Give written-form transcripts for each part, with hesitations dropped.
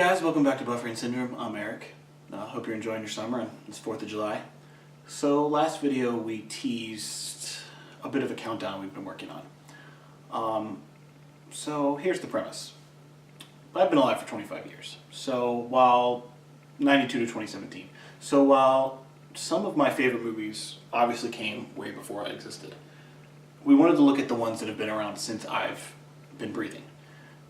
guys, welcome back to Buffering Syndrome. I'm Eric. Hope you're enjoying your summer and it's 4th of July. So last video we teased a bit of a countdown we've been working on. So here's the premise. I've been alive for 25 years. So while 92 to 2017. So while some of my favorite movies obviously came way before I existed, we wanted to look at the ones that have been around since I've been breathing.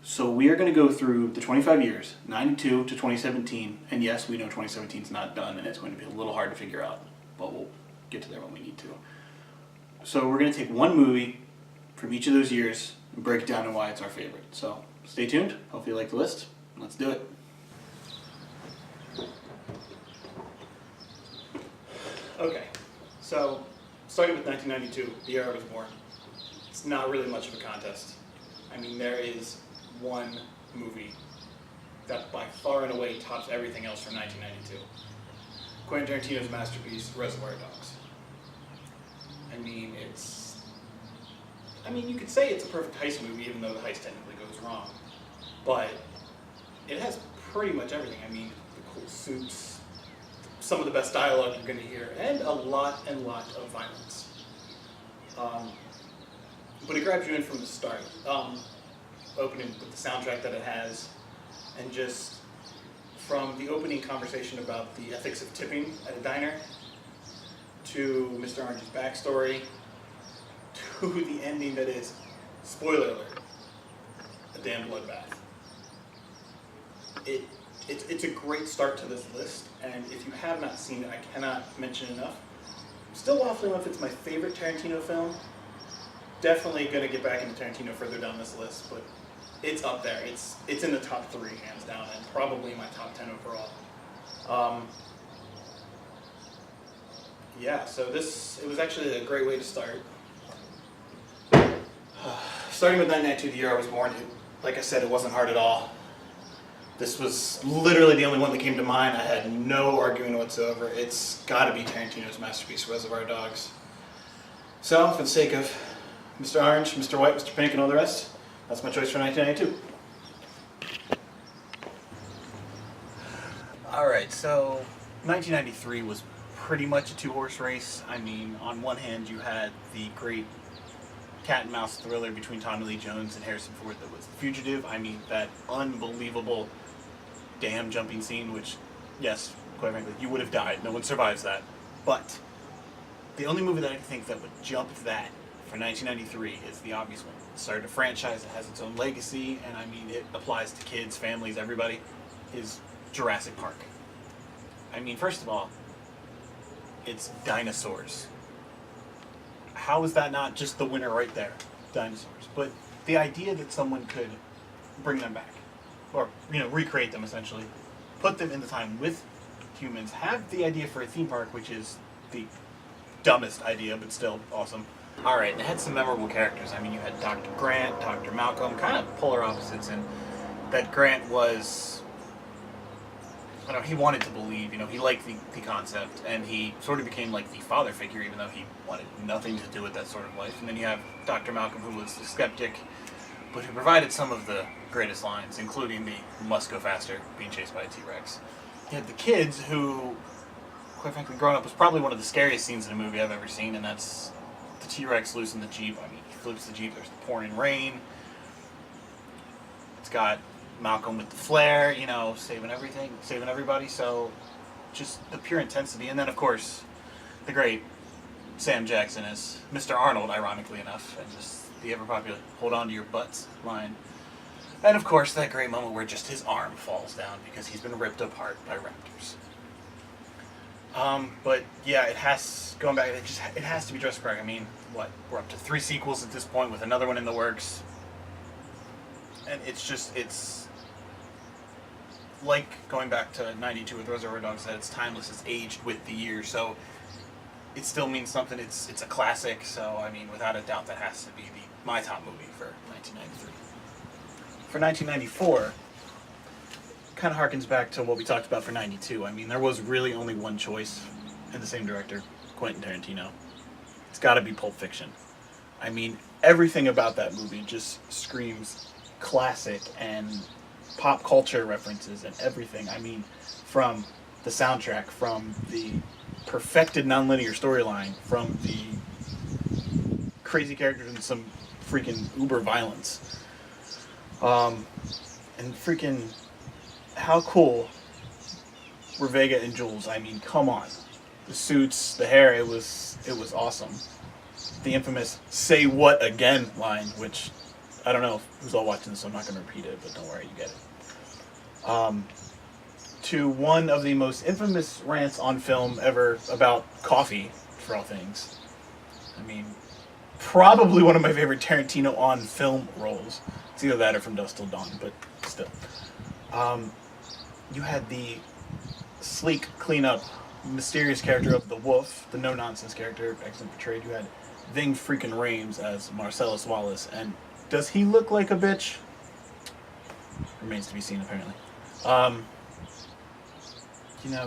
So we are going to go through the 25 years, 92 to 2017, and yes, we know 2017 is not done and it's going to be a little hard to figure out, but we'll get to there when we need to. So we're going to take one movie from each of those years and break it down and why it's our favorite. So stay tuned, hopefully you like the list, let's do it. Okay, so starting with 1992, the year I was born, it's not really much of a contest. I mean, there is one movie that by far and away tops everything else from 1992. Quentin Tarantino's masterpiece, Reservoir Dogs. I mean, you could say it's a perfect heist movie, even though the heist technically goes wrong. But it has pretty much everything. I mean, the cool suits, some of the best dialogue you're going to hear, and a lot of violence. But it grabs you in from the start. Opening with the soundtrack that it has, and just from the opening conversation about the ethics of tipping at a diner, to Mr. Orange's backstory, to the ending that is, spoiler alert, a damn bloodbath. It's a great start to this list, and if you have not seen it, I cannot mention enough. I'm still waffling on if it's my favorite Tarantino film. Definitely going to get back into Tarantino further down this list, but it's up there. It's in the top 3, hands down, and probably my top 10 overall. Yeah, so it was actually a great way to start. Starting with 1992, the year I was born, like I said, it wasn't hard at all. This was literally the only one that came to mind. I had no arguing whatsoever. It's got to be Tarantino's masterpiece, Reservoir Dogs. So, for the sake of Mr. Orange, Mr. White, Mr. Pink, and all the rest, that's my choice for 1992. Alright, so 1993 was pretty much a two-horse race. I mean, on one hand you had the great cat and mouse thriller between Tommy Lee Jones and Harrison Ford that was The Fugitive. I mean, that unbelievable dam jumping scene, which, yes, quite frankly, you would have died. No one survives that. But the only movie that I think that would jump that for 1993 is the obvious one. It started a franchise that has its own legacy, and I mean, it applies to kids, families, everybody, is Jurassic Park. I mean, first of all, it's dinosaurs. How is that not just the winner right there? Dinosaurs. But the idea that someone could bring them back, or, recreate them essentially, put them in the time with humans, have the idea for a theme park, which is the dumbest idea, but still awesome. Alright, and it had some memorable characters. I mean, you had Dr. Grant, Dr. Malcolm, kind of polar opposites, and that Grant was, he wanted to believe, he liked the concept, and he sort of became like the father figure, even though he wanted nothing to do with that sort of life. And then you have Dr. Malcolm, who was a skeptic, but who provided some of the greatest lines, including the "must go faster" being chased by a T-Rex. You had the kids, who, quite frankly, growing up was probably one of the scariest scenes in a movie I've ever seen, and that's the T-Rex loose in the Jeep. I mean, he flips the Jeep, there's the pouring rain. It's got Malcolm with the flare, saving everything, saving everybody. So, just the pure intensity. And then, of course, the great Sam Jackson as Mr. Arnold, ironically enough, and just the ever-popular "hold on to your butts" line. And, of course, that great moment where just his arm falls down because he's been ripped apart by raptors. But yeah, it has to be Jurassic Park. I mean, we're up to 3 sequels at this point, with another one in the works. And it's like going back to 92 with Reservoir Dogs, that it's timeless, it's aged with the years, so it still means something. It's a classic, so I mean, without a doubt, that has to be my top movie for 1993. For 1994, kind of harkens back to what we talked about for 92. I mean, there was really only one choice, and the same director, Quentin Tarantino. It's got to be Pulp Fiction. I mean, everything about that movie just screams classic, and pop culture references and everything. I mean, from the soundtrack, from the perfected nonlinear storyline, from the crazy characters and some freaking uber violence. And freaking, how cool were Vega and Jules? I mean, come on. The suits, the hair, it was awesome. The infamous "say what again" line, which I don't know who's all watching this, so I'm not going to repeat it, but don't worry, you get it. To one of the most infamous rants on film ever about coffee, for all things. I mean, probably one of my favorite Tarantino on film roles. It's either that or From Dusk Till Dawn, but still. You had the sleek, clean-up, mysterious character of the Wolf, the no-nonsense character, excellent portrayed. You had Ving freaking Rhames as Marcellus Wallace, and does he look like a bitch? Remains to be seen, apparently.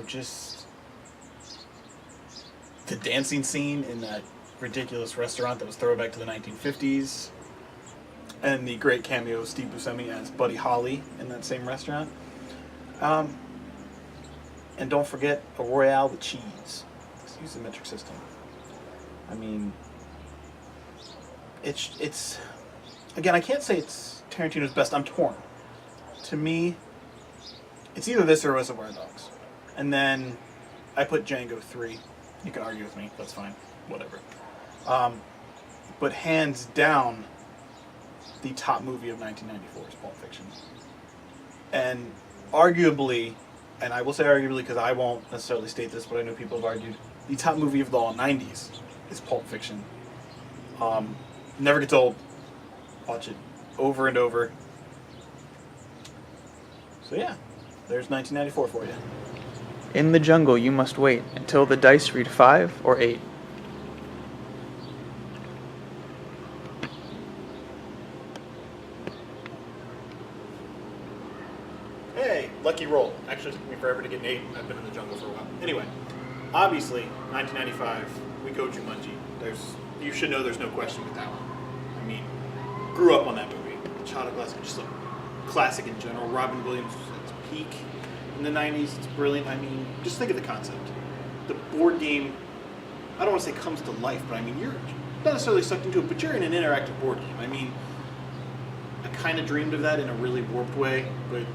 Just the dancing scene in that ridiculous restaurant that was throwback to the 1950s, and the great cameo of Steve Buscemi as Buddy Holly in that same restaurant. And don't forget a Royale with cheese. Let's use the metric system. I mean, it's again, I can't say it's Tarantino's best. I'm torn. To me, it's either this or Reservoir Dogs. And then I put Django 3. You can argue with me. That's fine. Whatever. But hands down, the top movie of 1994 is Pulp Fiction. And arguably, and I will say arguably because I won't necessarily state this, but I know people have argued, the top movie of the all 90s is Pulp Fiction. Never gets old. Watch it over and over. So yeah, there's 1994 for you. In the jungle you must wait until the dice read 5 or 8. Hey, lucky roll. Actually, it took me forever to get an 8. I've been in the jungle for a while. Anyway, obviously, 1995, we go Jumanji. You should know there's no question with that one. I mean, grew up on that movie. Child classic, just a classic in general. Robin Williams was at its peak in the 90s. It's brilliant. I mean, just think of the concept. The board game, I don't want to say comes to life, but I mean, you're not necessarily sucked into it, but you're in an interactive board game. I mean, I kind of dreamed of that in a really warped way, but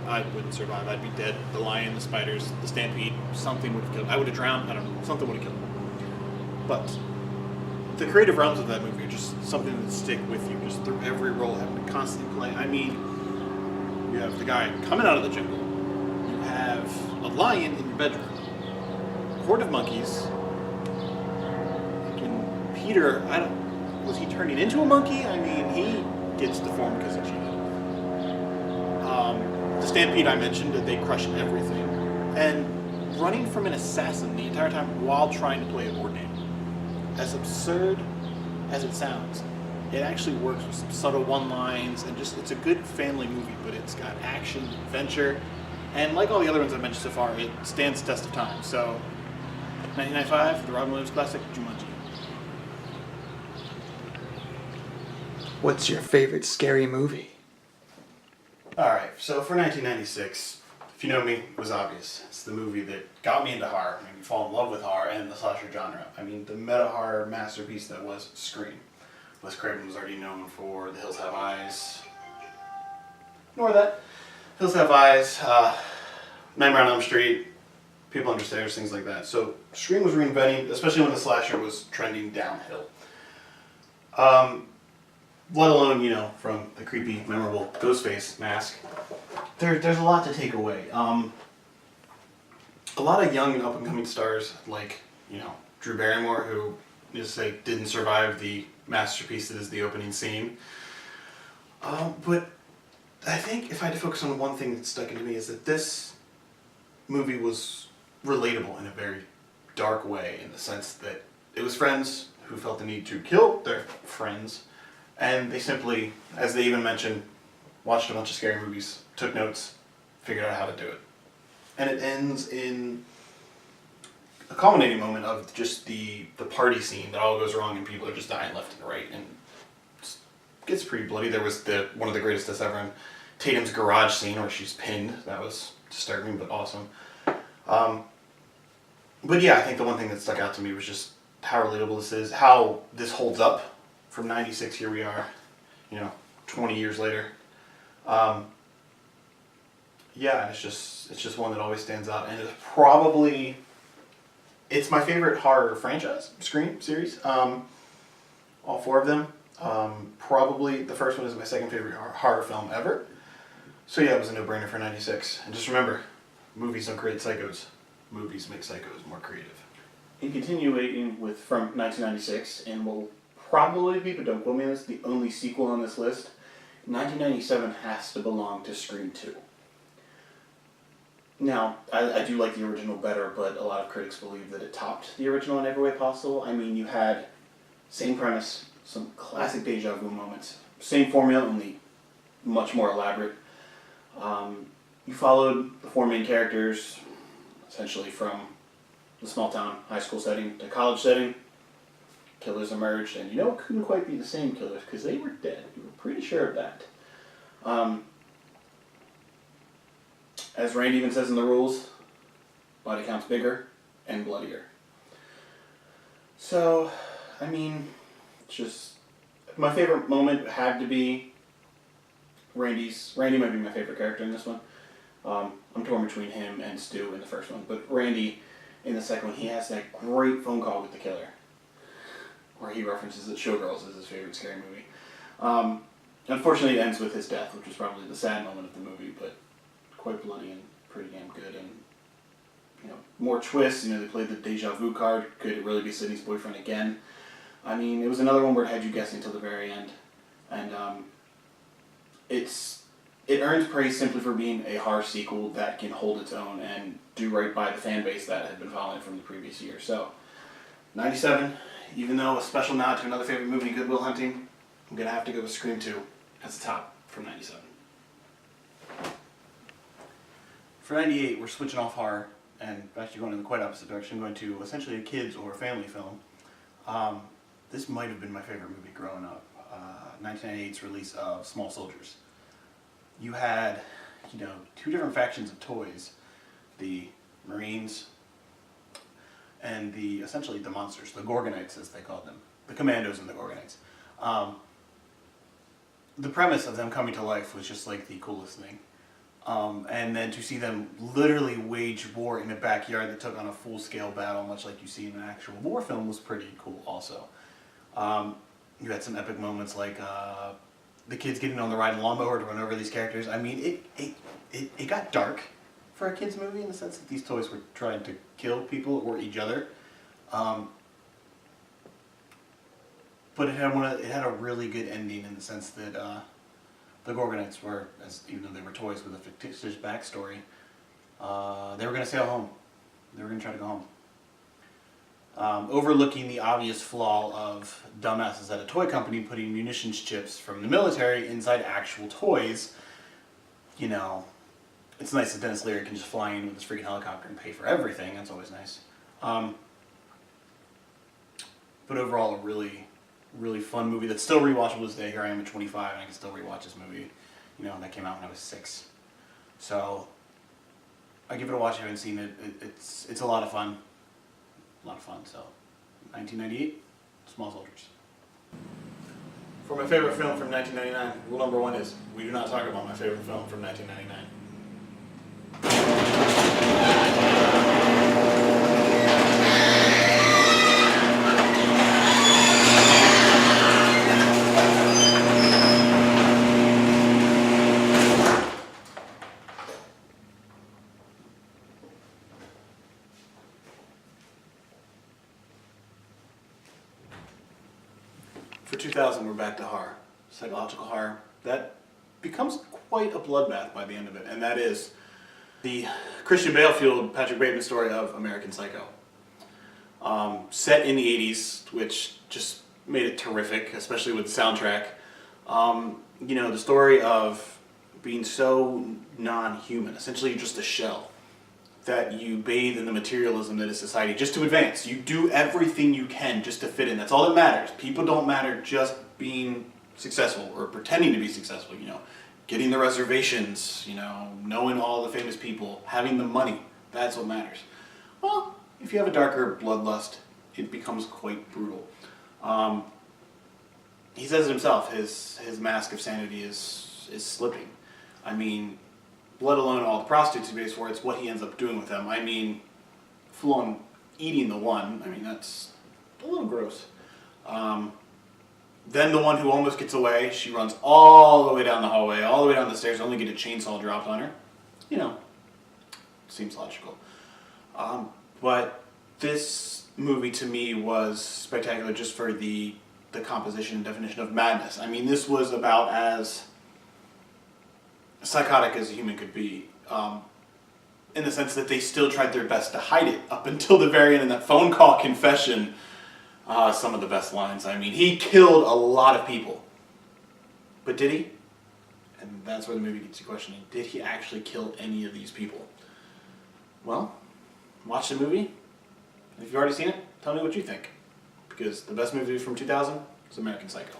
I wouldn't survive. I'd be dead. The lion, the spiders, the stampede, something would have killed me. I would have drowned. I don't know. Something would have killed me. But the creative realms of that movie are just something that stick with you, just through every role, having to constantly play. I mean, you have the guy coming out of the jungle. You have a lion in your bedroom. A horde of monkeys. Fucking Peter, was he turning into a monkey? I mean, he gets deformed because he cheated. The stampede I mentioned, that they crush everything. And running from an assassin the entire time while trying to play a board game. As absurd as it sounds, it actually works with some subtle one-lines, and just, it's a good family movie, but it's got action, adventure, and like all the other ones I've mentioned so far, it stands the test of time. So, 1995, the Robin Williams classic, Jumanji. What's your favorite scary movie? Alright, so for 1996, if you know me, it was obvious. It's the movie that got me into horror, made me fall in love with horror and the slasher genre. I mean, the meta-horror masterpiece that was Scream. Wes Craven was already known for The Hills Have Eyes. Ignore that. Hills Have Eyes, Nightmare on Elm Street, People Under Stairs, things like that. So Scream was reinventing, especially when the slasher was trending downhill. Let alone, from the creepy, memorable Ghostface mask. There's a lot to take away. A lot of young and up-and-coming stars like, Drew Barrymore, who, didn't survive the masterpiece that is the opening scene. But I think if I had to focus on one thing that stuck into me is that this movie was relatable in a very dark way, in the sense that it was friends who felt the need to kill their friends. And they simply, as they even mentioned, watched a bunch of scary movies, took notes, figured out how to do it. And it ends in a culminating moment of just the party scene that all goes wrong and people are just dying left and right. And it gets pretty bloody. There was one of the greatest deaths ever in Tatum's garage scene where she's pinned. That was disturbing but awesome. But yeah, I think the one thing that stuck out to me was just how relatable this is, how this holds up from '96. Here we are, 20 years later. Yeah, it's just one that always stands out, and it's my favorite horror franchise, Scream series. All four of them. Probably the first one is my second favorite horror film ever. So yeah, it was a no-brainer for '96. And just remember, movies don't create psychos. Movies make psychos more creative. In continuing from 1996, and will probably be, but don't quote me on this, the only sequel on this list, 1997 has to belong to Scream 2. Now, I do like the original better, but a lot of critics believe that it topped the original in every way possible. I mean, you had same premise, some classic deja vu moments, same formula, only much more elaborate. You followed the four main characters, essentially from the small town high school setting to college setting. Killers emerged, and it couldn't quite be the same killers because they were dead. We were pretty sure of that. As Randy even says in the rules, body count's bigger and bloodier. So, I mean, just my favorite moment had to be Randy's. Randy might be my favorite character in this one. I'm torn between him and Stu in the first one, but Randy in the second one, he has that great phone call with the killer, where he references that Showgirls is his favorite scary movie. Unfortunately, it ends with his death, which was probably the sad moment of the movie, but quite bloody and pretty damn good. And more twists. They played the deja vu card. Could it really be Sydney's boyfriend again? I mean, it was another one where it had you guessing until the very end, and it earns praise simply for being a horror sequel that can hold its own and do right by the fan base that had been following it from the previous year. So, 97, even though a special nod to another favorite movie, Good Will Hunting, I'm going to have to go with Scream 2 as the top from 97. For 98, we're switching off horror and actually going in the quite opposite direction, going to essentially a kids or family film. This might have been my favorite movie growing up. 1998's release of Small Soldiers. You had, two different factions of toys. The Marines and essentially the monsters, the Gorgonites as they called them. The Commandos and the Gorgonites. The premise of them coming to life was just like the coolest thing. And then to see them literally wage war in a backyard that took on a full-scale battle, much like you see in an actual war film, was pretty cool also. You had some epic moments like the kids getting on the ride lawnmower to run over these characters. I mean, it got dark for a kids movie in the sense that these toys were trying to kill people or each other. But it had a really good ending in the sense that the Gorgonites were, even though they were toys with a fictitious backstory, they were going to sail home. They were going to try to go home. Overlooking the obvious flaw of dumbasses at a toy company putting munitions chips from the military inside actual toys. It's nice that Dennis Leary can just fly in with his freaking helicopter and pay for everything. That's always nice. But overall, a really, really fun movie that's still rewatchable this day. Here I am at 25 and I can still rewatch this movie. That came out when I was 6. So I give it a watch. If you haven't seen it. It's a lot of fun. A lot of fun. So 1998, Small Soldiers. For my favorite film from 1999, rule number 1 is we do not talk about my favorite film from 1999. For 2000, we're back to horror. Psychological horror. That becomes quite a bloodbath by the end of it, and that is the Christian Bale-fueled Patrick Bateman story of American Psycho. Set in the 80s, which just made it terrific, especially with the soundtrack. The story of being so non-human, essentially just a shell, that you bathe in the materialism that is society just to advance. You do everything you can just to fit in. That's all that matters. People don't matter just being successful or pretending to be successful. getting the reservations, knowing all the famous people, having the money. That's what matters. Well, if you have a darker bloodlust, it becomes quite brutal. He says it himself, his mask of sanity is slipping. I mean, let alone all the prostitutes he pays for, it's what he ends up doing with them. I mean, full on eating the one, that's a little gross. Then the one who almost gets away, she runs all the way down the hallway, all the way down the stairs, only get a chainsaw dropped on her. Seems logical. But this movie to me was spectacular just for the composition and definition of madness. I mean, this was about as psychotic as a human could be, in the sense that they still tried their best to hide it up until the very end in that phone call confession. Some of the best lines. I mean, he killed a lot of people. But did he? And that's where the movie gets you questioning. Did he actually kill any of these people? Well, watch the movie. If you've already seen it, tell me what you think. Because the best movie from 2000 is American Psycho.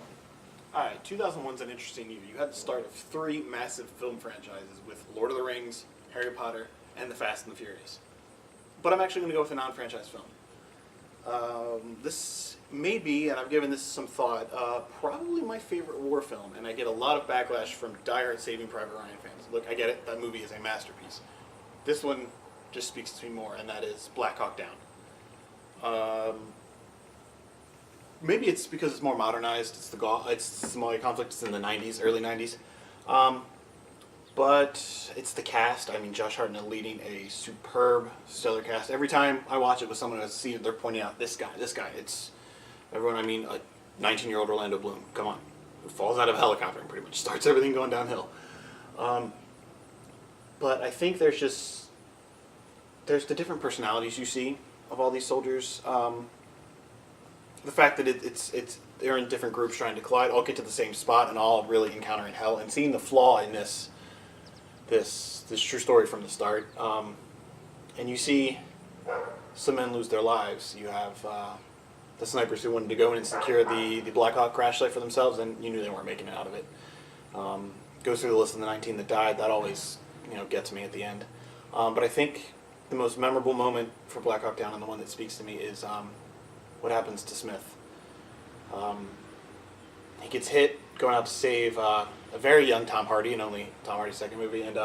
Alright, 2001's an interesting year. You had the start of 3 massive film franchises with Lord of the Rings, Harry Potter, and The Fast and the Furious. But I'm actually going to go with a non-franchise film. This may be, and I've given this some thought, probably my favorite war film, and I get a lot of backlash from diehard Saving Private Ryan fans. Look, I get it, that movie is a masterpiece. This one just speaks to me more, and that is Black Hawk Down. Maybe it's because it's more modernized, it's the Somalia conflict, it's in the 90s, early 90s. But it's the cast. I mean, Josh Hartnett leading a superb, stellar cast. Every time I watch it with someone who has seen it, they're pointing out, this guy. It's everyone, a 19-year-old Orlando Bloom. Come on. Who falls out of a helicopter and pretty much starts everything going downhill. But I think there's the different personalities you see of all these soldiers. The fact that they're in different groups trying to collide, all get to the same spot, and all really encountering hell, and seeing the flaw in this true story from the start. And you see some men lose their lives. You have the snipers who wanted to go in and secure the Black Hawk crash site for themselves, and you knew they weren't making it out of it. Goes through the list of the 19 that died. That always gets me at the end. But I think the most memorable moment for Black Hawk Down, and the one that speaks to me, is what happens to Smith. He gets hit going out to save a very young Tom Hardy, and only Tom Hardy's second movie, and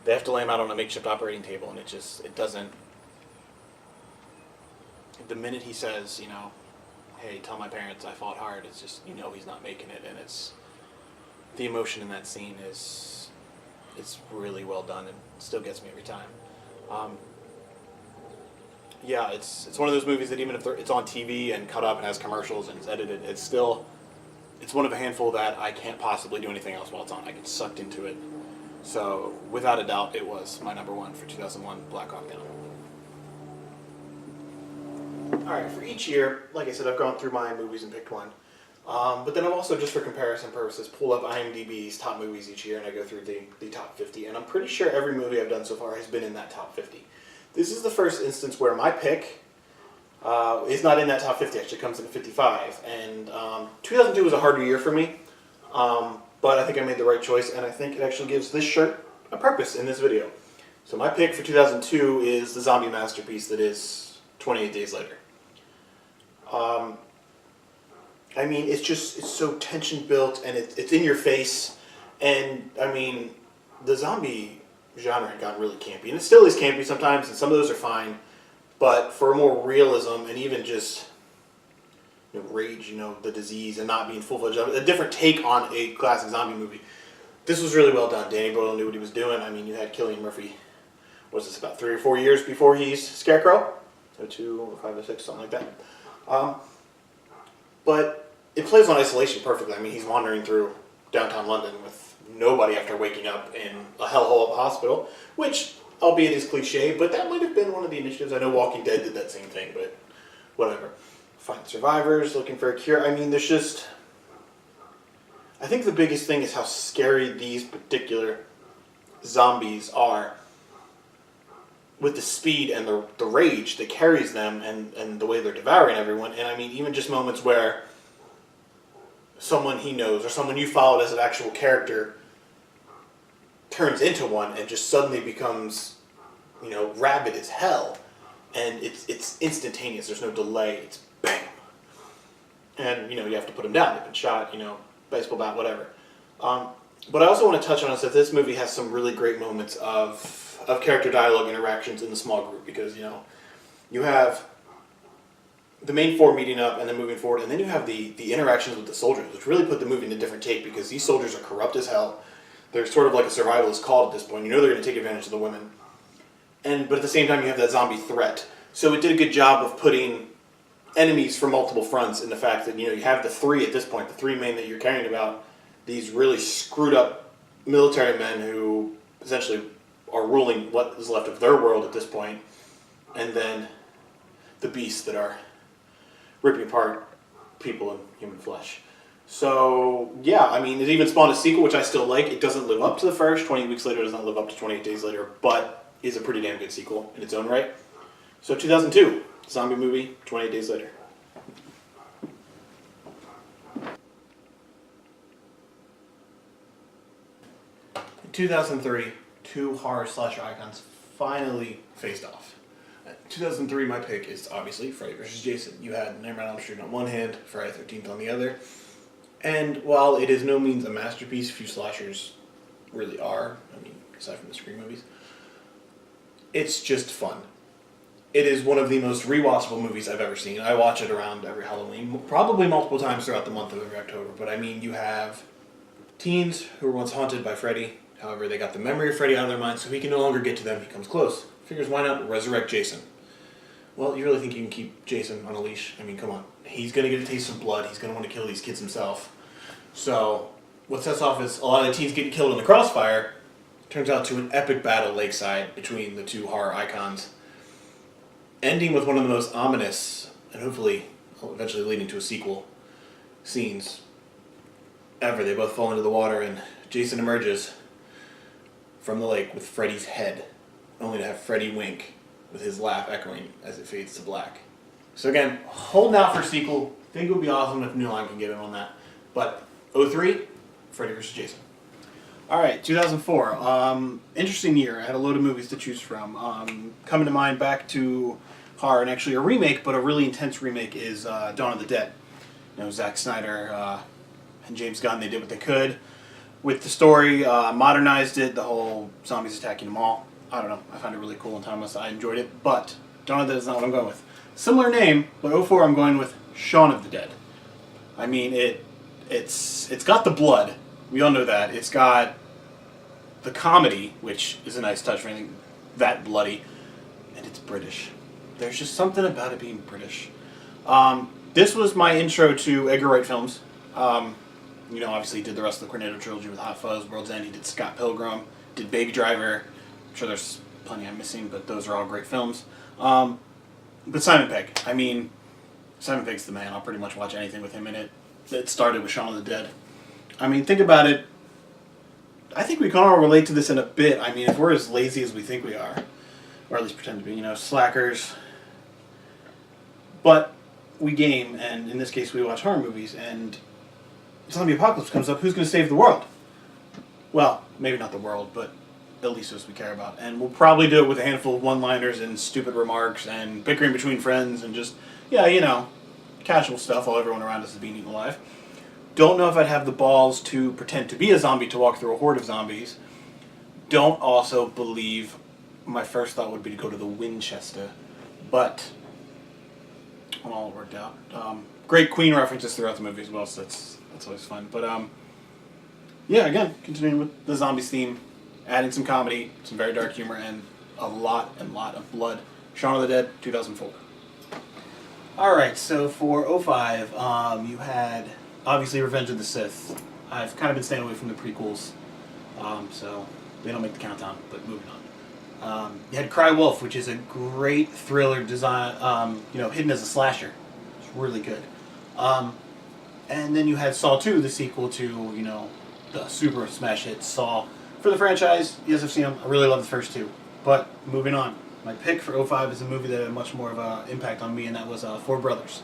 they have to lay him out on a makeshift operating table, and it doesn't. The minute he says, hey, tell my parents I fought hard, it's just, he's not making it, and the emotion in that scene it's really well done, and still gets me every time. Yeah, it's one of those movies that even if it's on TV and cut up and has commercials and it's edited, it's one of a handful that I can't possibly do anything else while it's on. I get sucked into it. So, without a doubt, it was my number one for 2001, Black Hawk Down. Alright, for each year, like I said, I've gone through my movies and picked one. But then I've also, just for comparison purposes, pulled up IMDb's top movies each year, and I go through the top 50. And I'm pretty sure every movie I've done so far has been in that top 50. This is the first instance where my pick is not in that top 50, actually comes in at 55. And 2002 was a harder year for me, but I think I made the right choice, and I think it actually gives this shirt a purpose in this video. So my pick for 2002 is the zombie masterpiece that is 28 Days Later. It's so tension built, and it's in your face, and the zombie genre had gotten really campy, and it still is campy sometimes, and some of those are fine, but for more realism and even just rage, the disease, and not being full-fledged, a different take on a classic zombie movie. This was really well done. Danny Boyle knew what he was doing. You had Cillian Murphy, was this about 3 or 4 years before he's Scarecrow? 02 or 5 or 6, something like that. But it plays on isolation perfectly. He's wandering through downtown London with nobody after waking up in a hellhole of a hospital, which, albeit is cliche, but that might have been one of the initiatives. I know Walking Dead did that same thing, but whatever. Find survivors, looking for a cure. There's just... I think the biggest thing is how scary these particular zombies are, with the speed and the rage that carries them, and the way they're devouring everyone. And even just moments where someone he knows, or someone you followed as an actual character, turns into one and just suddenly becomes, rabid as hell. And it's instantaneous. There's no delay. It's bam. And, you have to put them down. They've been shot, baseball bat, whatever. But I also want to touch on is that this movie has some really great moments of character dialogue interactions in the small group because, you have the main four meeting up and then moving forward, and then you have the interactions with the soldiers, which really put the movie in a different take because these soldiers are corrupt as hell. They're sort of like a survivalist cult at this point. They're going to take advantage of the women. But at the same time, you have that zombie threat. So it did a good job of putting enemies from multiple fronts in the fact that, you have the three at this point, the three main that you're caring about, these really screwed up military men who essentially are ruling what is left of their world at this point, and then the beasts that are ripping apart people in human flesh. So, yeah, it even spawned a sequel, which I still like. It doesn't live up to the first. 20 Weeks Later doesn't live up to 28 Days Later, but is a pretty damn good sequel in its own right. So, 2002, zombie movie, 28 Days Later. In 2003, two horror slasher icons finally faced off. 2003, my pick is obviously Freddy vs. Jason. You had Nightmare on Elm Street on one hand, Friday the 13th on the other. And while it is no means a masterpiece, few slashers really are, aside from the Scream movies, it's just fun. It is one of the most rewatchable movies I've ever seen. I watch it around every Halloween, probably multiple times throughout the month of every October. But you have teens who were once haunted by Freddy. However, they got the memory of Freddy out of their mind, so he can no longer get to them. He comes close. Figures, why not resurrect Jason? Well, you really think you can keep Jason on a leash? Come on. He's going to get a taste of blood. He's going to want to kill these kids himself. So, what sets off is a lot of the teens getting killed in the crossfire turns out to an epic battle lakeside between the two horror icons, ending with one of the most ominous, and hopefully eventually leading to a sequel, scenes ever. They both fall into the water, and Jason emerges from the lake with Freddy's head, only to have Freddy wink with his laugh echoing as it fades to black. So again, holding out for a sequel. Think it would be awesome if New Line can get in on that. But 03, Freddy vs. Jason. Alright, 2004. Interesting year. I had a load of movies to choose from. Coming to mind back to horror, and actually a remake, but a really intense remake, is Dawn of the Dead. Zack Snyder and James Gunn, they did what they could with the story, modernized it, the whole zombies attacking them all. I don't know, I found it really cool and timeless. I enjoyed it, but Dawn of the Dead is not what I'm going with. Similar name, but 04 I'm going with Shaun of the Dead. It's got the blood. We all know that. It's got the comedy, which is a nice touch for anything that bloody, and it's British. There's just something about it being British. This was my intro to Edgar Wright films. Obviously he did the rest of the Cornetto trilogy with Hot Fuzz, World's End. He did Scott Pilgrim, did Baby Driver. I'm sure there's plenty I'm missing, but those are all great films. But Simon Pegg. Simon Pegg's the man. I'll pretty much watch anything with him in it. It started with Shaun of the Dead. Think about it. I think we can all relate to this in a bit. If we're as lazy as we think we are, or at least pretend to be, slackers. But we game, and in this case we watch horror movies, and zombie apocalypse comes up, who's going to save the world? Well, maybe not the world, but at least those we care about. And we'll probably do it with a handful of one-liners and stupid remarks and bickering between friends and just, casual stuff while everyone around us is being eaten alive. Don't know if I'd have the balls to pretend to be a zombie to walk through a horde of zombies. Don't also believe my first thought would be to go to the Winchester, but all worked out. Great Queen references throughout the movie as well, so that's always fun. But again, continuing with the zombies theme, adding some comedy, some very dark humor, and a lot of blood. Shaun of the Dead, 2004. Alright, so for 05, you had obviously Revenge of the Sith. I've kind of been staying away from the prequels, so they don't make the countdown, but moving on. You had Cry Wolf, which is a great thriller design, hidden as a slasher. It's really good. And then you had Saw 2, the sequel to, the super smash hit Saw. For the franchise, yes, I've seen them. I really love the first two. But moving on. My pick for 05 is a movie that had much more of an impact on me, and that was Four Brothers.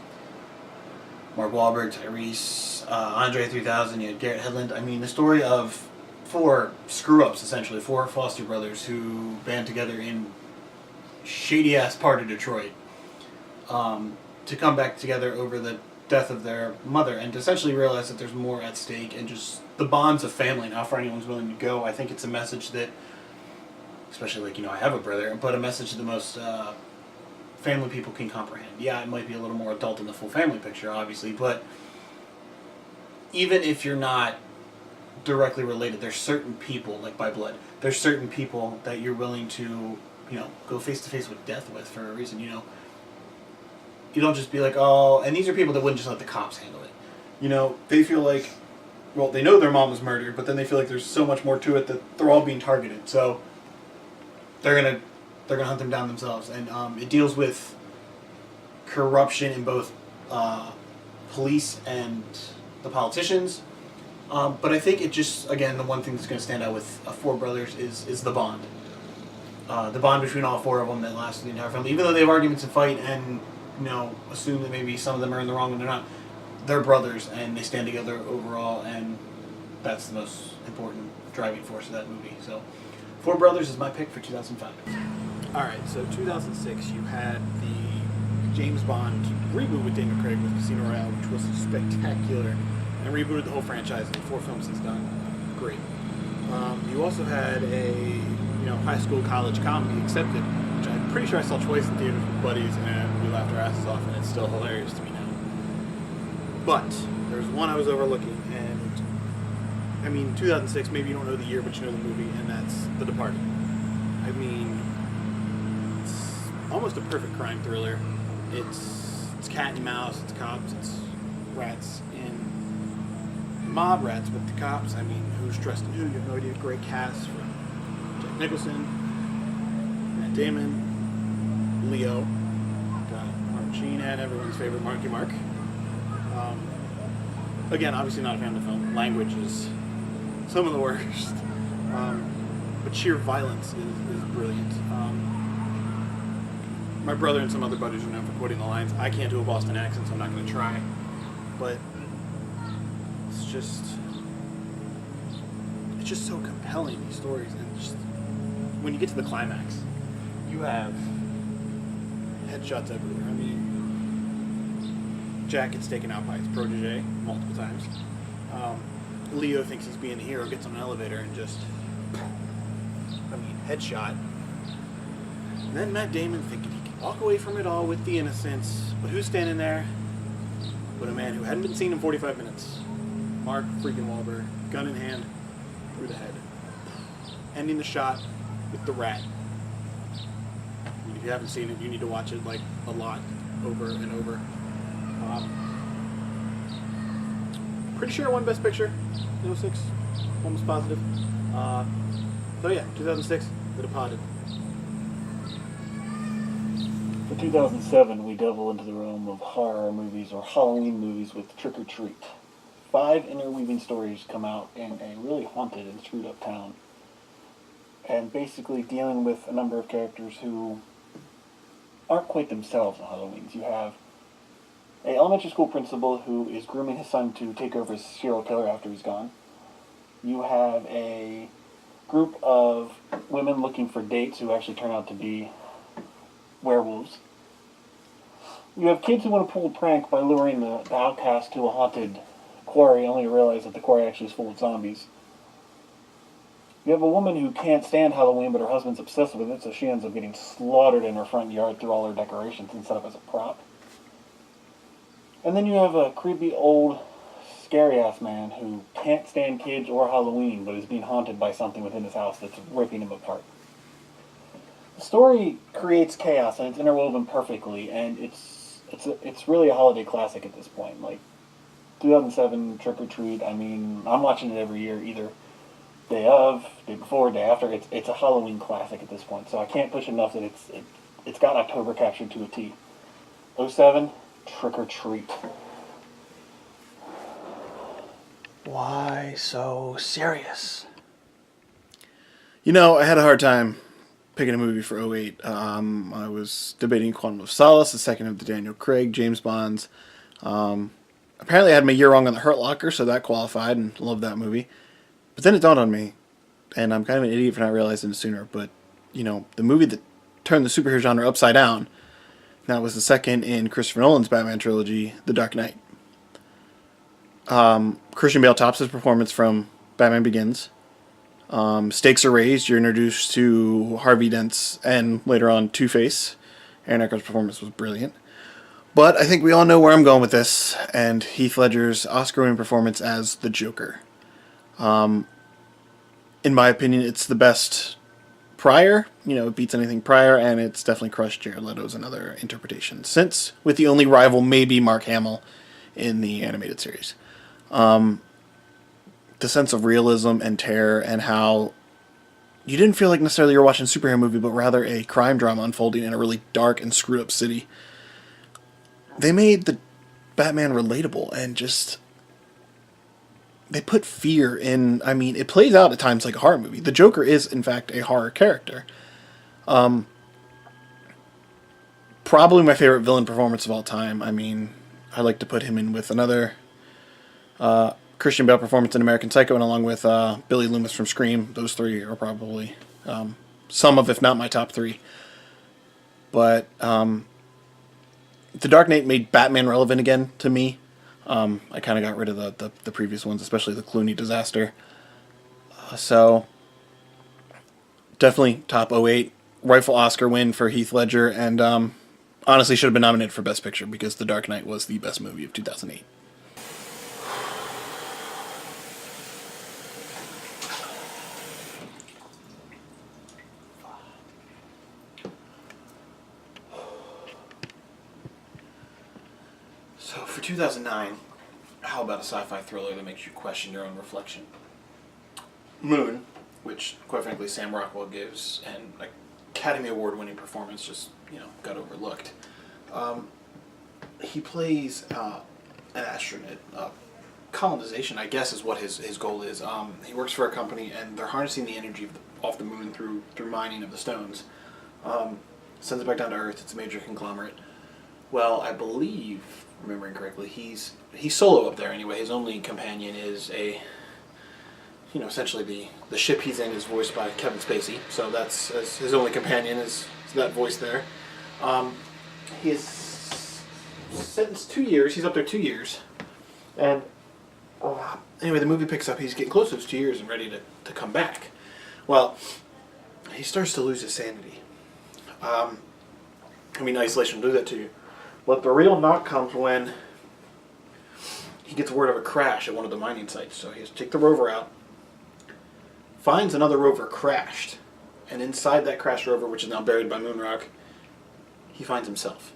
Mark Wahlberg, Tyrese, Andre 3000, you had Garrett Hedlund. The story of four screw-ups, essentially, four foster brothers who band together in shady-ass part of Detroit to come back together over the death of their mother and to essentially realize that there's more at stake and just the bonds of family and how far anyone's willing to go. I think it's a message that, especially like, I have a brother, but a message that most family people can comprehend. Yeah, it might be a little more adult in the full family picture, obviously, but even if you're not directly related, there's certain people, like by blood, there's certain people that you're willing to, go face to face with death with for a reason, You don't just be like, oh, and these are people that wouldn't just let the cops handle it. They feel like, well, they know their mom was murdered, but then they feel like there's so much more to it that they're all being targeted. So they're gonna hunt them down themselves, and it deals with corruption in both police and the politicians. But I think it just, again, the one thing that's going to stand out with Four Brothers is the bond. The bond between all four of them that lasts the entire film. Even though they have arguments and fight and, assume that maybe some of them are in the wrong when they're not, they're brothers and they stand together overall, and that's the most important driving force of that movie. So, Four Brothers is my pick for 2005. Alright, so 2006, you had the James Bond reboot with Daniel Craig with Casino Royale, which was spectacular, and rebooted the whole franchise in 4 films since done. Great. You also had a high school college comedy, Accepted, which I'm pretty sure I saw twice in theaters with buddies, and we laughed our asses off, and it's still hilarious to me now. But there's one I was overlooking, and 2006, maybe you don't know the year, but you know the movie, and that's The Departed. It's almost a perfect crime thriller. It's cat and mouse, it's cops, it's rats in mob rats with the cops. Who's trusting who? You have no idea. Great cast from Jack Nicholson, Matt Damon, Leo, got Martin Sheen, and everyone's favorite Marky Mark. Again, obviously not a family film. Language is some of the worst. But sheer violence is brilliant. My brother and some other buddies are known for quoting the lines. I can't do a Boston accent, so I'm not going to try. But it's just so compelling, these stories. And just when you get to the climax, you have headshots everywhere. Jack gets taken out by his protege multiple times. Leo thinks he's being a hero, gets on an elevator and just, headshot. And then Matt Damon thinking he can walk away from it all with the innocence. But who's standing there? But a man who hadn't been seen in 45 minutes. Mark freaking Wahlberg, gun in hand, through the head. Ending the shot with the rat. If you haven't seen it, you need to watch it a lot, over and over. Pretty sure it won Best Picture, 06, almost positive. So yeah, 2006, The Departed. For 2007, we delve into the realm of horror movies or Halloween movies with Trick or Treat. 5 interweaving stories come out in a really haunted and screwed up town, and basically dealing with a number of characters who aren't quite themselves on Halloween. You have an elementary school principal who is grooming his son to take over as serial killer after he's gone. You have a group of women looking for dates who actually turn out to be werewolves. You have kids who want to pull a prank by luring the outcast to a haunted quarry, only to realize that the quarry actually is full of zombies. You have a woman who can't stand Halloween, but her husband's obsessed with it, so she ends up getting slaughtered in her front yard through all her decorations and set up as a prop. And then you have a creepy old scary-ass man who can't stand kids or Halloween, but is being haunted by something within his house that's ripping him apart. The story creates chaos, and it's interwoven perfectly, and it's really a holiday classic at this point. 2007, Trick or Treat, I'm watching it every year, either day of, day before, day after. It's a Halloween classic at this point, so I can't push enough that it's got October captured to a T. 07, Trick or Treat. Why so serious? I had a hard time picking a movie for '08. I was debating Quantum of Solace, the second of the Daniel Craig James Bonds. Apparently I had my year wrong on The Hurt Locker, so that qualified, and loved that movie. But then it dawned on me, and I'm kind of an idiot for not realizing it sooner, but, you know, the movie that turned the superhero genre upside down, that was the second in Christopher Nolan's Batman trilogy, The Dark Knight. Christian Bale tops his performance from Batman Begins. Stakes are raised. You're introduced to Harvey Dent's and later on Two-Face. Aaron Eckhart's performance was brilliant. But I think we all know where I'm going with this, and Heath Ledger's Oscar-winning performance as the Joker. In my opinion, it's the best prior. You know, it beats anything prior, and it's definitely crushed Jared Leto's another interpretation. Since, with the only rival maybe Mark Hamill in the animated series. The sense of realism and terror, and how you didn't feel like necessarily you're watching a superhero movie, but rather a crime drama unfolding in a really dark and screwed up city. They made the Batman relatable, and just, they put fear in. I mean, it plays out at times like a horror movie. The Joker is, in fact, a horror character. Probably my favorite villain performance of all time. I mean, I like to put him in with another Christian Bale performance in American Psycho, and along with Billy Loomis from Scream. Those three are probably some of, if not my top three. But The Dark Knight made Batman relevant again to me. I kind of got rid of the previous ones, especially the Clooney disaster. So, definitely top 08. Rightful Oscar win for Heath Ledger, and honestly should have been nominated for Best Picture because The Dark Knight was the best movie of 2008. So for 2009, how about a sci-fi thriller that makes you question your own reflection? Moon, which quite frankly Sam Rockwell gives an Academy Award-winning performance, just, you know, got overlooked. He plays an astronaut. Colonization, I guess, is what his goal is. He works for a company, and they're harnessing the energy off the moon through mining of the stones. Sends it back down to Earth. It's a major conglomerate. Well, I believe, remembering correctly, he's solo up there anyway. His only companion is essentially the ship he's in is voiced by Kevin Spacey. So that's his only companion is that voice there. He is sentenced 2 years. He's up there 2 years. And anyway, the movie picks up. He's getting close to his 2 years and ready to come back. Well, he starts to lose his sanity. Isolation will do that to you. But the real knock comes when he gets word of a crash at one of the mining sites. So he has to take the rover out, finds another rover crashed, and inside that crashed rover, which is now buried by moon rock, he finds himself.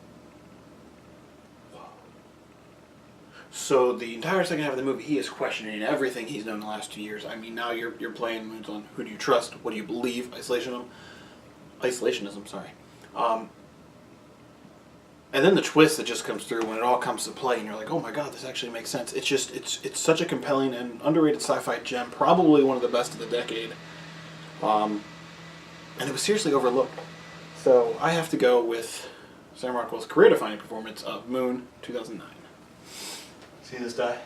So the entire second half of the movie, he is questioning everything he's known the last 2 years. I mean, now you're playing moons on who do you trust, what do you believe, isolationism, sorry. And then the twist that just comes through when it all comes to play, and you're like, oh my god, this actually makes sense. It's just, it's such a compelling and underrated sci-fi gem, probably one of the best of the decade. And it was seriously overlooked. So I have to go with Sam Rockwell's career-defining performance of Moon, 2009. See this die?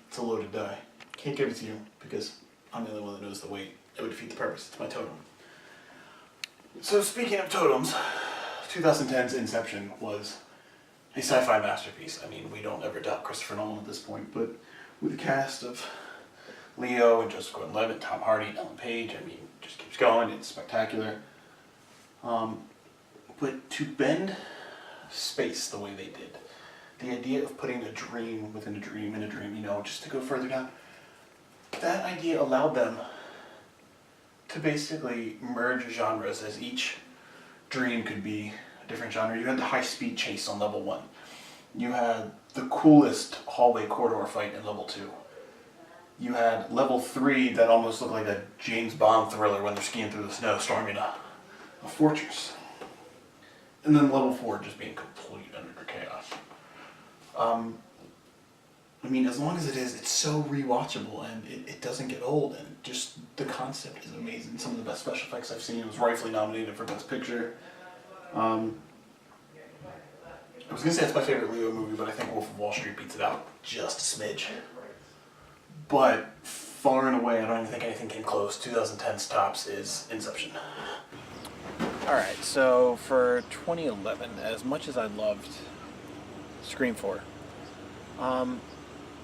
It's a loaded die. Can't give it to you because I'm the only one that knows the weight. It would defeat the purpose. It's my totem. So speaking of totems, 2010's Inception was a sci-fi masterpiece. I mean, we don't ever doubt Christopher Nolan at this point, but with a cast of Leo and Joseph Gordon-Levitt, Tom Hardy, and Ellen Page, I mean, it just keeps going. It's spectacular. But to bend space the way they did, the idea of putting a dream within a dream in a dream, just to go further down, that idea allowed them to basically merge genres, as each dream could be a different genre. You had the high-speed chase on level 1. You had the coolest hallway corridor fight in level 2. You had level 3 that almost looked like a James Bond thriller when they're skiing through the snow, storming a fortress. And then level 4 just being complete utter chaos. As long as it is, it's so rewatchable, and it doesn't get old, and just the concept is amazing. Some of the best special effects I've seen. It was rightfully nominated for Best Picture. I was going to say it's my favorite Leo movie, but I think Wolf of Wall Street beats it out just a smidge. But far and away, I don't even think anything came close. 2010's tops is Inception. Alright, so for 2011, as much as I loved Scream 4, I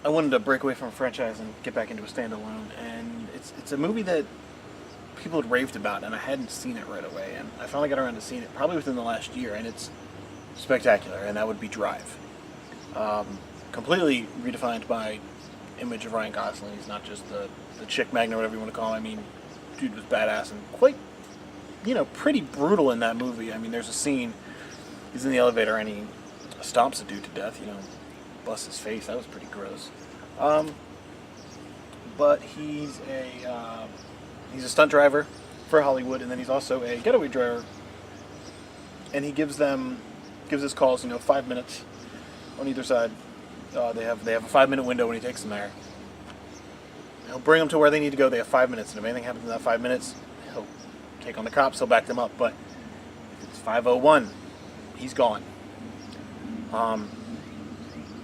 wanted to break away from a franchise and get back into a standalone, and it's a movie that people had raved about, and I hadn't seen it right away, and I finally got around to seeing it probably within the last year, and it's spectacular, and that would be Drive. Completely redefined my image of Ryan Gosling. He's not just the chick magnet, whatever you want to call him. I mean, dude was badass and quite, pretty brutal in that movie. I mean, there's a scene, he's in the elevator and he stomps a dude to death, busts his face. That was pretty gross. But he's a stunt driver for Hollywood, and then he's also a getaway driver. And he gives his calls, 5 minutes on either side. They have a 5-minute window when he takes them there. He'll bring them to where they need to go. They have 5 minutes, and if anything happens in that 5 minutes, he'll take on the cops. He'll back them up. But if it's 5:01, he's gone.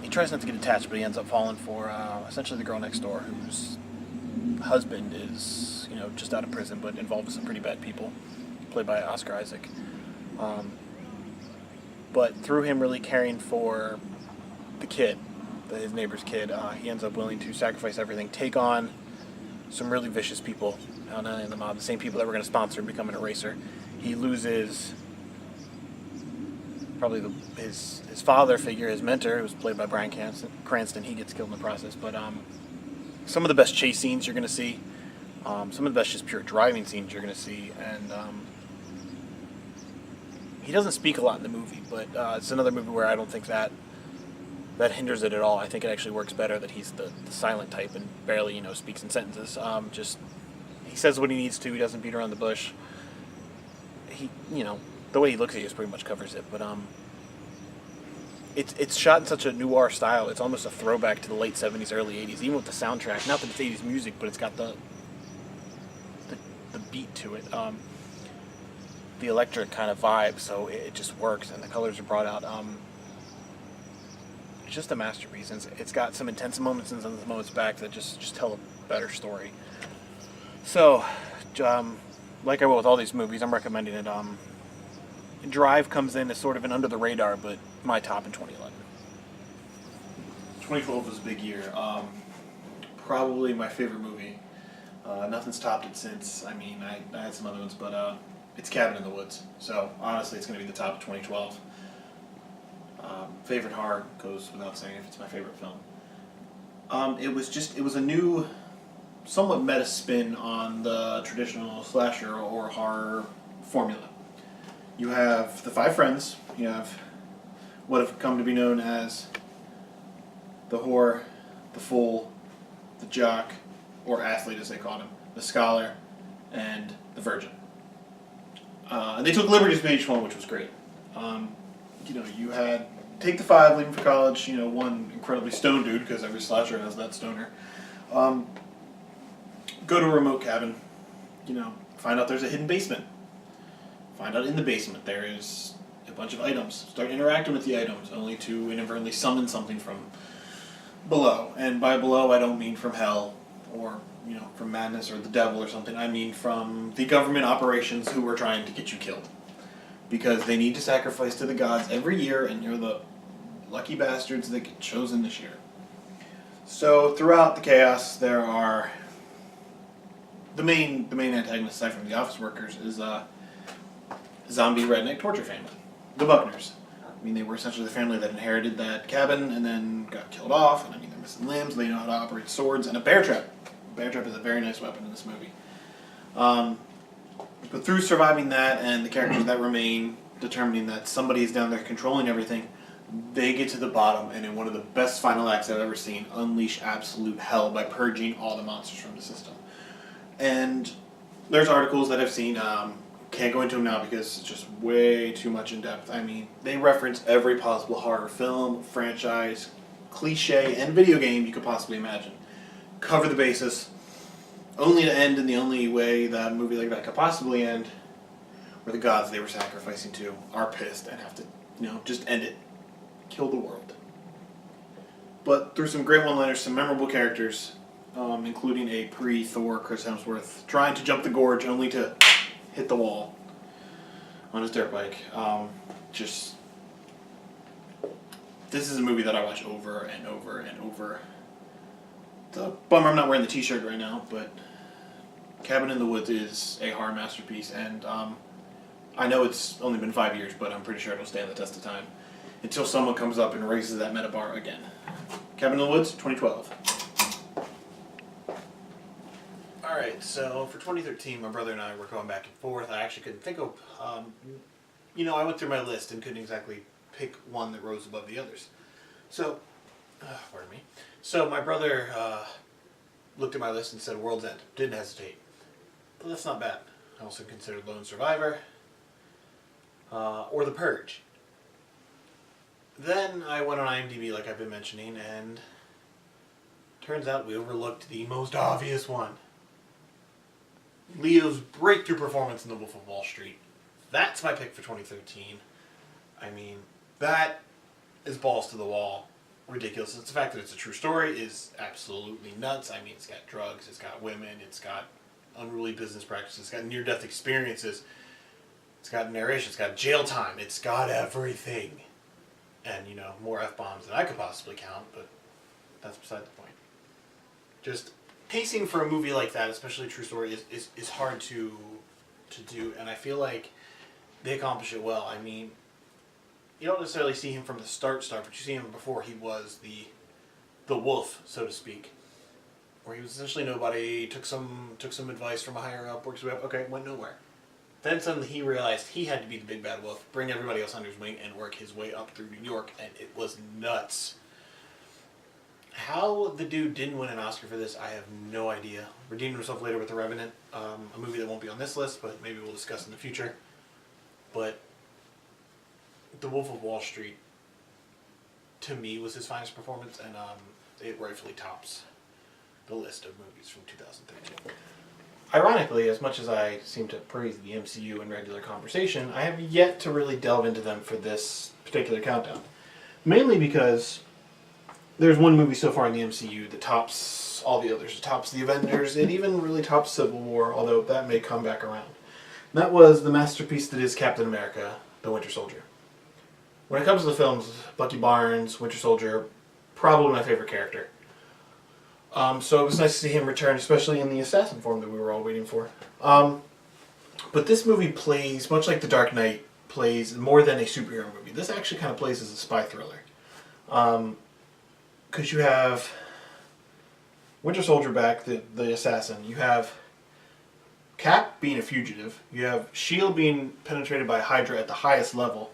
He tries not to get attached, but he ends up falling for essentially the girl next door, whose husband is just out of prison, but involved with some pretty bad people, played by Oscar Isaac. But through him really caring for the kid, his neighbor's kid, he ends up willing to sacrifice everything, take on some really vicious people in the mob, the same people that were going to sponsor him becoming a racer. He loses probably his father figure, his mentor, who was played by Bryan Cranston. He gets killed in the process. But some of the best chase scenes you're going to see, some of the best just pure driving scenes you're going to see, and he doesn't speak a lot in the movie, but it's another movie where I don't think that hinders it at all. I think it actually works better that he's the silent type and barely, speaks in sentences. He says what he needs to. He doesn't beat around the bush. He, the way he looks at you pretty much covers it. But it's shot in such a noir style. It's almost a throwback to the late 70s, early 80s, even with the soundtrack. Not that it's 80s music, but it's got the beat to it. The electric kind of vibe, so it just works, and the colors are brought out. It's just a masterpiece. It's got some intense moments and some moments back that just tell a better story. So, like I will with all these movies, I'm recommending it. Drive comes in as sort of an under the radar, but my top in 2011. 2012 was a big year. Probably my favorite movie. Nothing's topped it since. I mean, I had some other ones, but it's Cabin in the Woods. So honestly, it's going to be the top of 2012. Favorite horror goes without saying if it's my favorite film. It was a new, somewhat meta spin on the traditional slasher or horror formula. You have the five friends. You have what have come to be known as the whore, the fool, the jock, or athlete as they called him, the scholar, and the virgin. And they took liberties with each one, which was great. You had take the five, leave them for college. One incredibly stoned dude, because every slasher has that stoner. Go to a remote cabin. Find out there's a hidden basement. Find out in the basement there is a bunch of items. Start interacting with the items, only to inadvertently summon something from below. And by below, I don't mean from hell or from madness or the devil or something. I mean from the government operations who are trying to get you killed. Because they need to sacrifice to the gods every year, and you're the lucky bastards that get chosen this year. So throughout the chaos, there are the main antagonist, aside from the office workers, is a zombie redneck torture family, the Buckners. I mean, they were essentially the family that inherited that cabin and then got killed off, and they're missing limbs. They know how to operate swords and a bear trap. A bear trap is a very nice weapon in this movie. But through surviving that and the characters that remain, determining that somebody is down there controlling everything, they get to the bottom, and in one of the best final acts I've ever seen, unleash absolute hell by purging all the monsters from the system. And there's articles that I've seen, can't go into them now because it's just way too much in depth. I mean, they reference every possible horror film, franchise, cliche, and video game you could possibly imagine. Cover the basis, only to end in the only way that a movie like that could possibly end, where the gods they were sacrificing to are pissed and have to, just end it. Kill the world. But through some great one-liners, some memorable characters, including a pre-Thor Chris Hemsworth trying to jump the gorge only to hit the wall on his dirt bike. Just, this is a movie that I watch over and over and over. It's a bummer I'm not wearing the t-shirt right now, but Cabin in the Woods is a horror masterpiece, and I know it's only been 5 years, but I'm pretty sure it'll stand the test of time until someone comes up and raises that meta bar again. Cabin in the Woods, 2012. Alright, so for 2013, my brother and I were going back and forth. I actually couldn't think of, I went through my list and couldn't exactly pick one that rose above the others. So, pardon me. So my brother looked at my list and said World's End. Didn't hesitate. But that's not bad. I also considered Lone Survivor or The Purge. Then I went on IMDb, like I've been mentioning, and turns out we overlooked the most obvious one. Leo's breakthrough performance in The Wolf of Wall Street. That's my pick for 2013. I mean, that is balls to the wall. Ridiculous. It's the fact that it's a true story is absolutely nuts. I mean, it's got drugs, it's got women, it's got unruly business practices, it's got near-death experiences, it's got narration, it's got jail time, it's got everything. And, more F-bombs than I could possibly count, but that's beside the point. Just pacing for a movie like that, especially a true story, is hard to do, and I feel like they accomplish it well. I mean, you don't necessarily see him from the start, but you see him before he was the wolf, so to speak, where he was essentially nobody, took some advice from a higher up, worked his way up, okay, went nowhere. Then suddenly he realized he had to be the big bad wolf, bring everybody else under his wing, and work his way up through New York, and it was nuts. How the dude didn't win an Oscar for this, I have no idea. Redeemed himself later with The Revenant, a movie that won't be on this list, but maybe we'll discuss in the future. But The Wolf of Wall Street, to me, was his finest performance, and it rightfully tops the list of movies from 2013. Ironically, as much as I seem to praise the MCU in regular conversation, I have yet to really delve into them for this particular countdown. Mainly because there's one movie so far in the MCU that tops all the others. It tops the Avengers, it even really tops Civil War, although that may come back around. And that was the masterpiece that is Captain America, The Winter Soldier. When it comes to the films, Bucky Barnes, Winter Soldier, probably my favorite character. So it was nice to see him return, especially in the assassin form that we were all waiting for. But this movie plays, much like The Dark Knight, plays more than a superhero movie. This actually kind of plays as a spy thriller. Because you have Winter Soldier back, the assassin. You have Cap being a fugitive. You have S.H.I.E.L.D. being penetrated by Hydra at the highest level.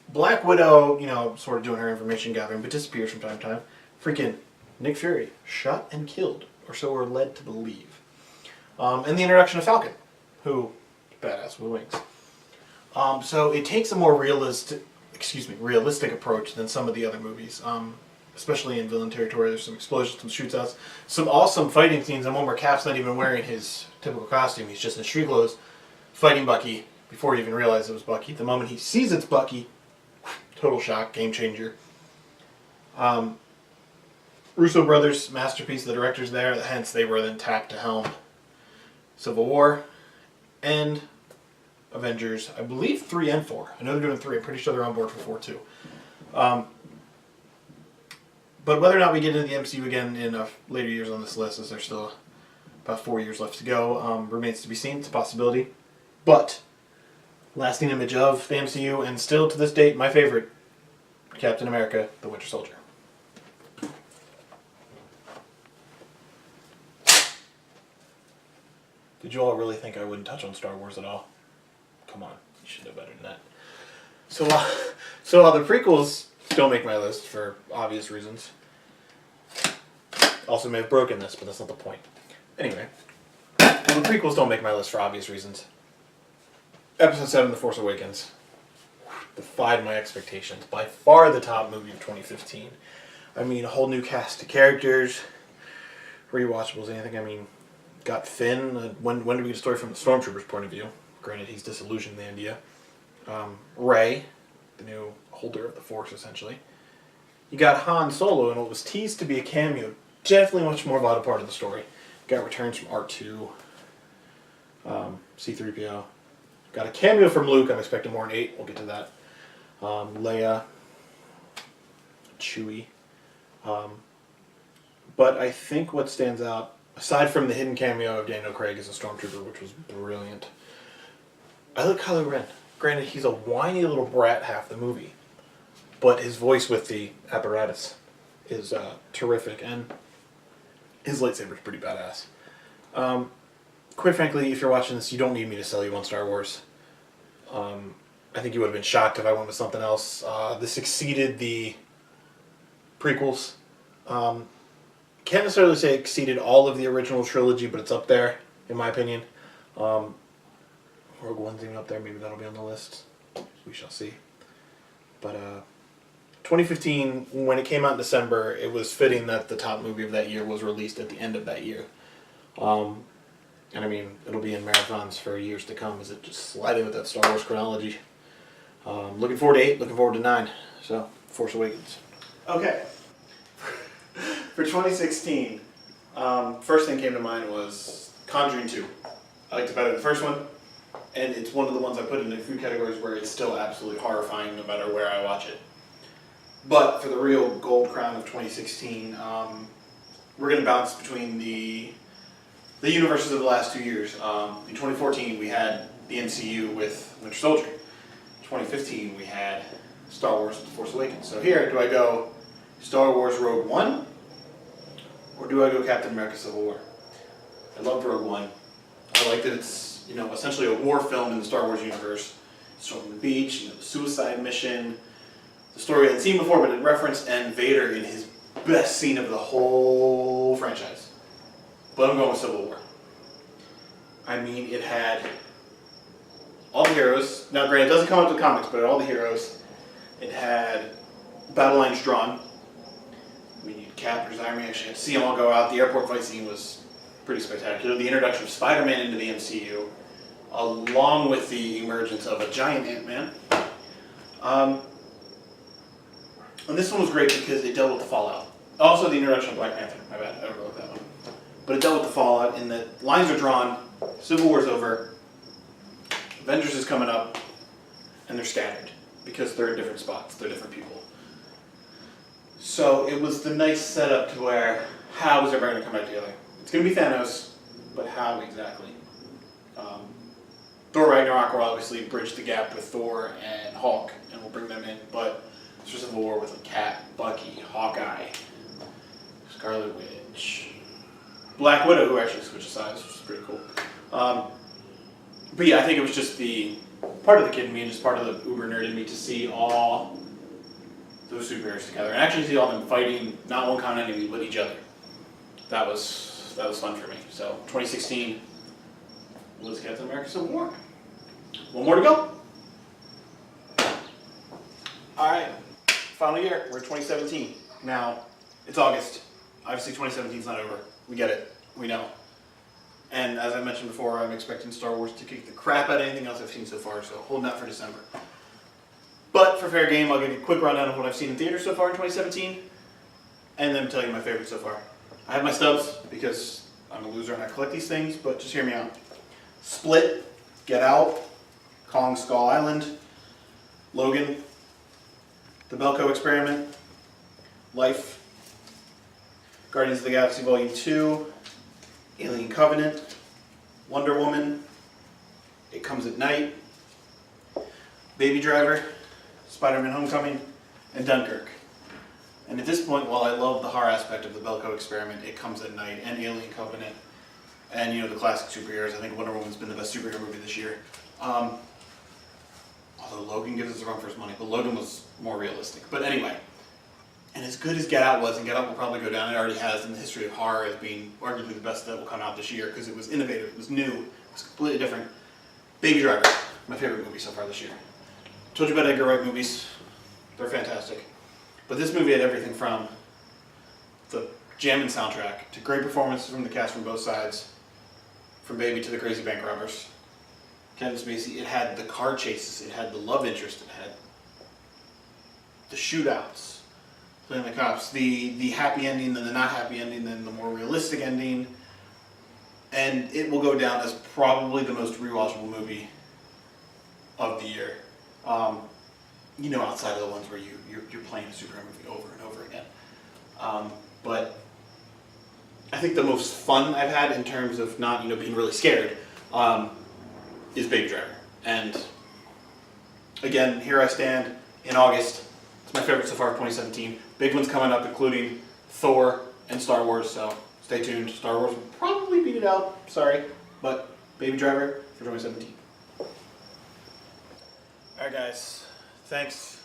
Black Widow, sort of doing her information gathering, but disappears from time to time. Freaking Nick Fury, shot and killed, or so we're led to believe. And the introduction of Falcon, who, badass with wings. So it takes a more realistic realistic approach than some of the other movies. Especially in villain territory, there's some explosions, some shoots outs, some awesome fighting scenes, and one where Cap's not even wearing his typical costume, he's just in street clothes, fighting Bucky, before he even realized it was Bucky. The moment he sees it's Bucky, total shock, game changer. Russo brothers, masterpiece, the directors there, hence they were then tapped to helm Civil War and Avengers, I believe 3 and 4. I know they're doing 3, I'm pretty sure they're on board for 4 too. But whether or not we get into the MCU again in later years on this list, as there's still about 4 years left to go, remains to be seen. It's a possibility. But, lasting image of the MCU, and still to this date, my favorite, Captain America, The Winter Soldier. Did you all really think I wouldn't touch on Star Wars at all? Come on, you should know better than that. So while the prequels don't make my list for obvious reasons, also may have broken this, but that's not the point. Anyway, while the prequels don't make my list for obvious reasons, Episode 7, The Force Awakens, defied my expectations. By far the top movie of 2015. I mean, a whole new cast of characters, rewatchables, anything. I mean, got Finn. When do we get a story from the Stormtrooper's point of view? Granted, he's disillusioned in the India. Rey, the new holder of the Force, essentially. You got Han Solo in what was teased to be a cameo definitely much more vital part of the story. Got returns from R2, C-3PO. Got a cameo from Luke. I'm expecting more in 8. We'll get to that. Leia, Chewie. But I think what stands out, aside from the hidden cameo of Daniel Craig as a stormtrooper, which was brilliant, I like Kylo Ren. Granted, he's a whiny little brat half the movie, but his voice with the apparatus is terrific, and his lightsaber's pretty badass. Quite frankly, if you're watching this, you don't need me to sell you on Star Wars. I think you would have been shocked if I went with something else. This exceeded the prequels. Can't necessarily say it exceeded all of the original trilogy, but it's up there, in my opinion. Rogue One's even up there. Maybe that'll be on the list. We shall see. But 2015, when it came out in December, it was fitting that the top movie of that year was released at the end of that year. And I mean, it'll be in marathons for years to come as it just slide in with that Star Wars chronology. Looking forward to 8, looking forward to 9. So, Force Awakens. Okay. For 2016, first thing came to mind was Conjuring 2. I liked it better than the first one, and it's one of the ones I put in a few categories where it's still absolutely horrifying no matter where I watch it. But for the real gold crown of 2016, we're going to bounce between the universes of the last 2 years. In 2014, we had the MCU with Winter Soldier. 2015, we had Star Wars The Force Awakens. So here, do I go Star Wars Rogue One, or do I go Captain America Civil War? I loved Rogue One. I like that it's, essentially a war film in the Star Wars universe. Storming the beach, the suicide mission, the story I hadn't seen before, but it referenced Vader in his best scene of the whole franchise. But I'm going with Civil War. I mean, it had all the heroes. Now, granted, it doesn't come up to comics, but all the heroes. It had battle lines drawn. I mean, you had Cap versus Iron Man. Actually, had to see them all go out. The airport fight scene was pretty spectacular. The introduction of Spider-Man into the MCU, along with the emergence of a giant Ant-Man. And this one was great because it dealt with the fallout. Also, the introduction of Black Panther. My bad, I overlooked that one. But it dealt with the fallout in that lines are drawn, Civil War's over, Avengers is coming up, and they're scattered because they're in different spots, they're different people. So it was the nice setup to where, how is everybody going to come back together? It's going to be Thanos, but how exactly? Thor Ragnarok will obviously bridge the gap with Thor and Hulk, and we'll bring them in, but it's just Civil War with a Cap, Bucky, Hawkeye, Scarlet Witch, Black Widow, who actually switched sides, which is pretty cool. But yeah, I think it was just the part of the kid in me and just part of the uber nerd in me to see all those superheroes together and actually see all them fighting not one common enemy but each other. That was fun for me. So 2016 was Captain America Civil War. One more to go. All right, final year. We're 2017. Now it's August. Obviously 2017 is not over. We get it. We know. And as I mentioned before, I'm expecting Star Wars to kick the crap out of anything else I've seen so far, so holding out for December. But for fair game, I'll give you a quick rundown of what I've seen in theaters so far in 2017, and then tell you my favorites so far. I have my stubs, because I'm a loser and I collect these things, but just hear me out. Split, Get Out, Kong Skull Island, Logan, The Belko Experiment, Life, Guardians of the Galaxy Volume 2, Alien Covenant, Wonder Woman, It Comes at Night, Baby Driver, Spider-Man Homecoming, and Dunkirk. And at this point, while I love the horror aspect of the Belko Experiment, It Comes at Night, and Alien Covenant, and the classic superheroes, I think Wonder Woman's been the best superhero movie this year. Although Logan gives us a run for his money, but Logan was more realistic. But anyway, and as good as Get Out was, and Get Out will probably go down, it already has in the history of horror as being arguably the best that will come out this year because it was innovative, it was new, it was completely different. Baby Driver, my favorite movie so far this year. Told you about Edgar Wright movies, they're fantastic. But this movie had everything from the jamming soundtrack to great performances from the cast from both sides, from Baby to the Crazy Bank Robbers. Kevin Spacey, it had the car chases, it had the love interest, it had the shootouts, playing the cops. The happy ending, then the not happy ending, then the more realistic ending. And it will go down as probably the most rewatchable movie of the year. Outside of the ones where you're playing a superhero movie over and over again. But I think the most fun I've had in terms of not being really scared is Baby Driver. And again, here I stand in August. It's my favorite so far of 2017. Big ones coming up, including Thor and Star Wars. So stay tuned. Star Wars will probably beat it out. Sorry, but Baby Driver for 2017. All right, guys. Thanks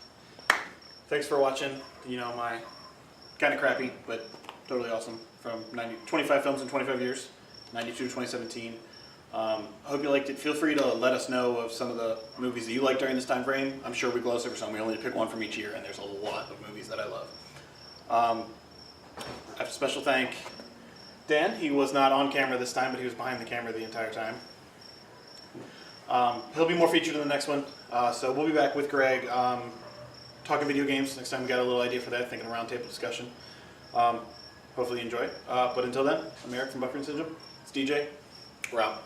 for watching. My kind of crappy, but totally awesome from 25 films in 25 years, 92 to 2017. Hope you liked it. Feel free to let us know of some of the movies that you like during this time frame. I'm sure we gloss over some. We only pick one from each year, and there's a lot of movies that I love. I have a special thank Dan. He was not on camera this time, but he was behind the camera the entire time. He'll be more featured in the next one. So we'll be back with Greg talking video games. Next time we got a little idea for that, thinking a roundtable discussion. Hopefully you enjoy. But until then, I'm Eric from Buffering Syndrome. It's DJ. We're out.